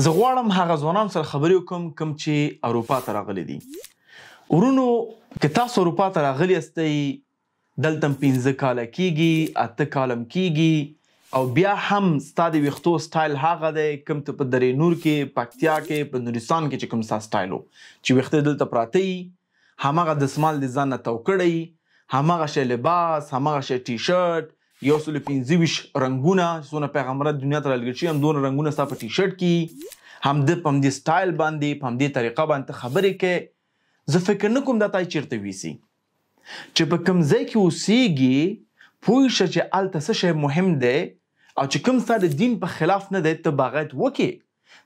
زه غواړم هغه ځوانان سره خبرې وکړم کوم چې اروپا ته راغلي دي. ورونو که تاسو اروپا ته راغلي یاستئ دلته 15 کاله کیږي 8 کاله کیږي او بیا هم ستا د ویښتو سټایل هغه دی کوم ته په درې نور کې پکتیا کې په نورستان کې چې کوم ستا سټایل و چې ویښته دلته پراته وي هماغه دسمال د ځان نه تو کړی هماغه شی لباس هماغه شی ټي شرټ 125 رنګونه څونه پیغمبر دنیا ته رالګل شي هم دونه رنګونه ستا په ټي شرټ کې هم د په همدې سټایل باندې په همدې طریقه باندې خبرې کې زه فکر نه کوم دا تا چیرته ویسي چې په کوم ځای کې اوسېږي پوه شه چې هلته څه شی مهم دی او چې کوم ستا د دین په خلاف نه دی ته باغیت وکړې.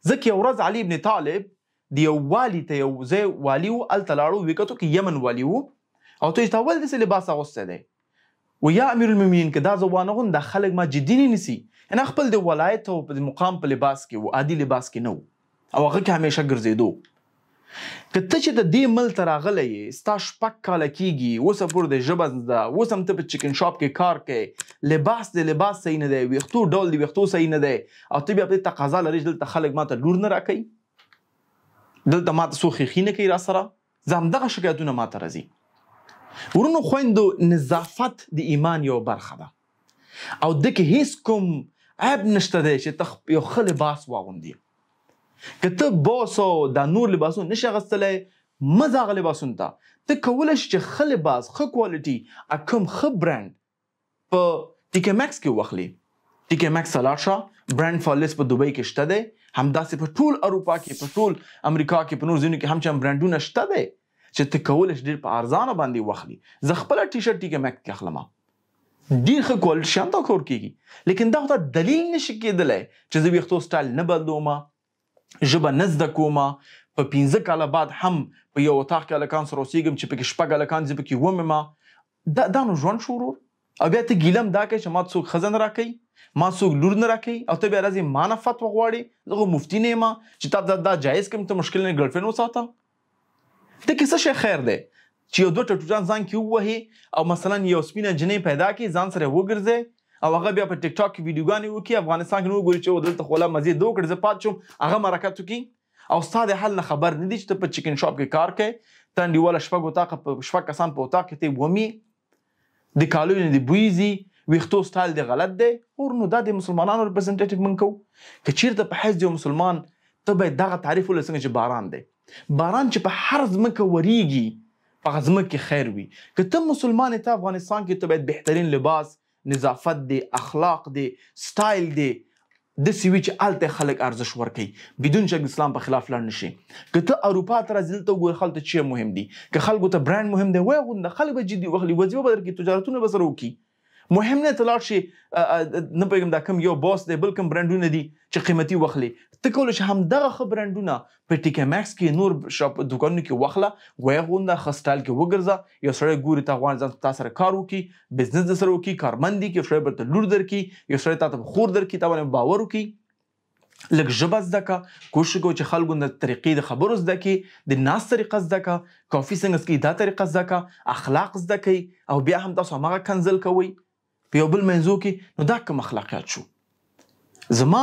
ځکه یو ورځ علي ابن طالب د یو والي ته یو ځای والي و هلته لاړو ویې کتو کې یمن والي و او ته یې تا ولې داسې لباس اغوستی دی و یا امیر المؤمنین که دا زه وانغوم دا خلک ما جدي نه نیسي انا خپل د ولایت او د مقام په لباس کې و عادي لباس کې نه و او هغه کې همیشه ګرځېدو. که ته چې د دې ملک ته راغلی یې ستا 6 کاله کېږي اوسه پورې د ژبه زده اوس هم ته په چکن شاپ کې کار کوې لباس د لباس صحیح نه دی ویښتو ډول د ویښتو صحیح نه دی او ته بیا په دې تقاضا لرې چې دلته خلک ما ته لور نه راکوي دلته ما ته څوک خیخي نه کوي را سره زه همدغه شکایتونه ما ته راځي. ورونو خویندو نظافت د ایمان یو برخه ده او دکې هیڅ کوم عیب نشته دی چې ته یو ښه لباس واغوندي. که ته بوس او دا نور لباسونه نشي اغوستلی مه ځه هغه لباسونو ته ته کولی شي چې ښه لباس ښه کوالټي کوم ښه برانډ په ټیکې میکس کې واخلي. ټیکې میکس ته لاړ شه برانډ فالس په دوبۍ کې شته دی همداسې په ټول اروپا کې په ټول امریکا کې په نور ځایونو کې هم چې برانډونه شته دی چې ته کولی شي ډېر په ارزانه باندې واخلي. زه خپله ټي شرټ ټیکې میکس کې اخلم ډېر ښه کوالټي شیان ته کور کېږي لیکن دا خو ته دلیل نشي کېدلی چې زه ویښتو سټایل نه بدلوم ژبه نه زده کوم په 15 کاله بعد هم په یو اتاق کې هلکان سره اوسېږم چې پکې 6 هلکان زه پکې ومې دا نو ژوند شو ورور او بیا ته ګیله هم دا کوې چې ما څوک ښځه نه راکوي ما څوک لور نه راکوي او ته بیا راځې ما نه فتوه غواړې زه خو مفتي نه یم چې تا دا جایز کړم ته مشکل نه ګرلفرینډ وساته ته کې څه شی خیر دی چې یو دوه ټټوټان ځان کې ووهې او مثلا یو سپینه جنۍ پیدا کړي ځان سره وګرځې او هغه بیا په ټیک ټاک کې ویډیوګانې وکړي افغانستان کې نه وګوري چې دلته خو لا مزې دو کړي زه پات شوم هغه مرکت وکړي او ستا د حل نه خبر نه دي چې ته په چکن شاپ کې کار کوې ته انډیواله 6 اتاقه په 6 کسان په اتاق کې ته ومې د کالیو نه دې بوی ځي ویښتو سټایل دې غلط دی اور نو دا د مسلمانانو ریپرزنټیټیو موږ کوو که چېرته په حیث د یو مسلمان ته باید دغه تعریف ولرې څنګه چې باران دی باران چې په هر ځمکه وریږي په هغه ځمکه کې خیر وي. که ته مسلمان ته افغانستان کې ته باید بهترین لباس نظافت دی اخلاق دی سټایل دی داسې وي چې هلته خلک ارزش ورکوي بدون شک اسلام په خلاف لاړ نشي. که ته اروپا ته راځې دلته وګورې خلکو ته چې مهم دي که خلکو ته برانډ مهم دی ویې خلک به جدي واخلي وظیفه به درکړي تجارتونه به سره وکړي مهم نه ته لاړ شي نه پوهېږم دا کوم یو باس دی بل کوم برانډونه دي چې قیمتي واخلي ته کولی شي همدغه ښه برانډونه په ټیکې میکس کې نور شاپ دوکانونو کې واخله ویې غونده ښه سټایل کې وګرځه یو سړی ګوري ته غواړي ځان تا سره کار وکړي بزنس در سره وکړي کارمند دي یو سړی به ته لور درکړي یو سړی تا ته خور درکړي تا باندې باور وکړي لږ ژبه زده کړه کوشش کوه چې خلکو د طریقې د خبرو زده کړي د ناست طریقه زده کړه کافي څنګه څکي دا طریقه زده کړه اخلاق زده کړئ او بیا هم تاسو هماغه کنزل کوئ په یو بل منځو کې نو دا کوم اخلاقیات شو. زما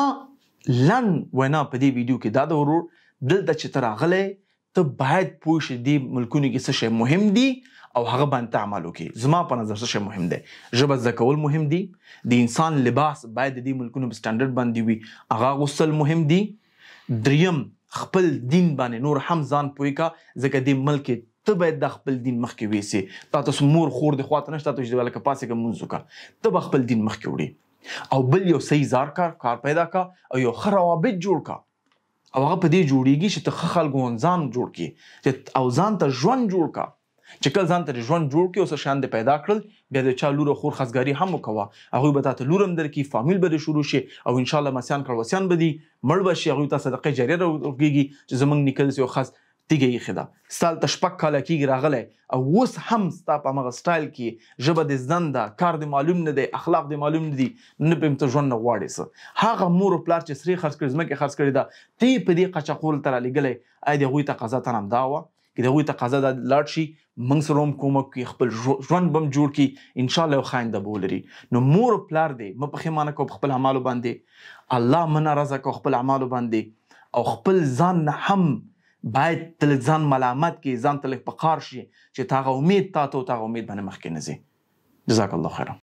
لن وینا په دې ویډیو کې دا د ورور دلته چې ته راغلی ته باید پوه شې دې ملکونو کې څه شی مهم دي او هغه باندې ته عمل وکړي. زما په نظر څه شی مهم دی ژبه زده کول مهم دي د انسان لباس باید د دې ملکونو په سټنډرډ باندې وي هغه اغوستل مهم دي. دریم خپل دین باندې نور هم ځان پوه کړه ځکه دې ملک ته باید د خپل دین مخکې ویسې تا تاسو مور خور د خواته نشته تاسو چې لکه پاسې که مونځ وکړه ته به خپل دین مخکې وړي او بل یو صحیح زار کار پیدا کړه او یو ښه روابط جوړ کړه او هغه په دې جوړیږي چې ته ښه خلکو ځان جوړ کړي او ځان ته ژوند جوړ کړه چې کله ځان ته ژوند جوړ کړي او څه شیان دې پیدا کړل بیا د چا لور او خور خزګاري هم وکوه هغوی به تا ته لور هم درکړي فامیل به دې شروع شي او انشاءالله مسیان کړوسیان به دي مړ به شي هغوی ته صدقې جاریه راوکېږي چې زموږ نیکه داسې یو خاص تیږه ایښې ده ستا هلته 6 کاله کېږي راغلی او اوس هم ستا په همغه سټایل کې ژبه دې زده ده کار دې معلوم نه دی اخلاق دې معلوم نه دي نه پوهېږم ته ژوند نه غواړې څه هغه مور او پلار چې سرې خرڅ کړي ځمکې خرڅ کړې ده ته یې په دې قچاقول ته رالېږلی ایا د هغوی تقاضا ته همدا وه که د هغوی تقاضا دا لاړ شي موږ سره هم کومک کړي خپل ژوند به هم جوړ کړي انشاءالله یو ښه آینده به ولري. نو مور او پلار دی مه پښیمانه کوه په خپل اعمالو باندې الله مه ناراضه کوه خپل اعمالو باندې او خپل ځان نه هم باید تل ځان ملامت کې ځان ته لږ په قار شي چې تا هغه امید تا ته امید باندې مخکې نه ځي. جزاک الله خیرا.